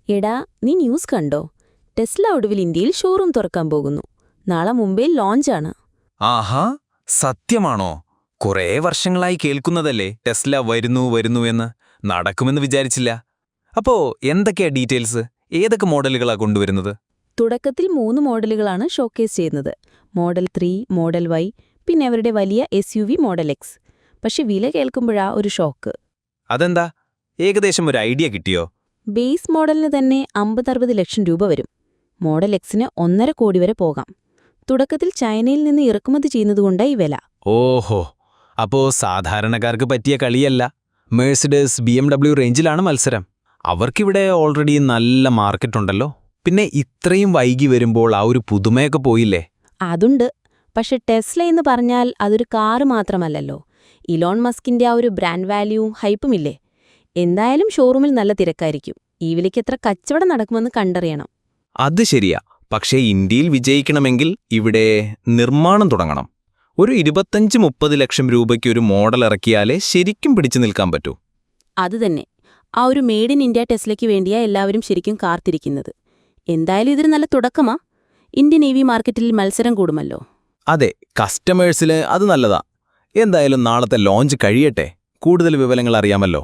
എടാ, നീ ന്യൂസ് കണ്ടോ? ടെസ്ല ഒടുവിൽ ഇന്ത്യയിൽ ഷോറൂം തുറക്കാൻ പോകുന്നു. നാളെ മുംബൈയിൽ ലോഞ്ചാണ്. ആഹാ, സത്യമാണോ? കുറേ വർഷങ്ങളായി കേൾക്കുന്നതല്ലേ ടെസ്ല വരുന്നു എന്ന്. നടക്കുമെന്ന് വിചാരിച്ചില്ല. അപ്പോ എന്തൊക്കെയാ ഡീറ്റെയിൽസ്? ഏതൊക്കെ മോഡലുകളാ കൊണ്ടുവരുന്നത്? തുടക്കത്തിൽ 3 മോഡലുകളാണ് ഷോക്കേസ് ചെയ്യുന്നത്. മോഡൽ 3, മോഡൽ Y, പിന്നെ അവരുടെ വലിയ SUV മോഡൽ X. പക്ഷെ വില കേൾക്കുമ്പോഴാ ഒരു ഷോക്ക്. അതെന്താ? ഏകദേശം ഒരു ഐഡിയ കിട്ടിയോ? ബേസ് മോഡലിന് തന്നെ 50-60 ലക്ഷം രൂപ വരും. മോഡൽ Xന് 1.5 കോടി വരെ പോകാം. തുടക്കത്തിൽ ചൈനയിൽ നിന്ന് ഇറക്കുമതി ചെയ്യുന്നതുകൊണ്ടായി വില. ഓഹോ, അപ്പോ സാധാരണക്കാർക്ക് പറ്റിയ കളിയല്ല. മേഴ്സിഡസ് BMW റേഞ്ചിലാണ് മത്സരം. അവർക്കിവിടെ ഓൾറെഡി നല്ല മാർക്കറ്റുണ്ടല്ലോ. പിന്നെ ഇത്രയും വൈകി വരുമ്പോൾ ആ ഒരു പുതുമയൊക്കെ പോയില്ലേ? അതുണ്ട്. പക്ഷെ ടെസ്ല എന്ന് പറഞ്ഞാൽ അതൊരു കാറ് മാത്രമല്ലല്ലോ. ഇലോൺ മസ്കിന്റെ ആ ഒരു ബ്രാൻഡ് വാല്യൂവും ഹൈപ്പുമില്ലേ? എന്തായാലും ഷോറൂമിൽ നല്ല തിരക്കായിരിക്കും. ഈ വിലയ്ക്ക് എത്ര കച്ചവടം നടക്കുമെന്ന് കണ്ടറിയണം. അത് ശരിയാ. പക്ഷേ ഇന്ത്യയിൽ വിജയിക്കണമെങ്കിൽ ഇവിടെ നിർമ്മാണം തുടങ്ങണം. ഒരു 25-30 ലക്ഷം രൂപയ്ക്ക് ഒരു മോഡൽ ഇറക്കിയാലേ ശരിക്കും പിടിച്ചു നിൽക്കാൻ പറ്റൂ. അതുതന്നെ. ആ ഒരു മെയ്ഡ് ഇൻ ഇന്ത്യ ടെസ്ലയ്ക്ക് വേണ്ടിയാ എല്ലാവരും ശരിക്കും കാത്തിരിക്കുന്നത്. എന്തായാലും ഇതൊരു നല്ല തുടക്കമാ. ഇന്ത്യൻ EV മാർക്കറ്റിൽ മത്സരം കൂടുമല്ലോ. അതെ, കസ്റ്റമേഴ്സിന് അത് നല്ലതാ. എന്തായാലും നാളത്തെ ലോഞ്ച് കഴിയട്ടെ. കൂടുതൽ വിവരങ്ങൾ അറിയാമല്ലോ.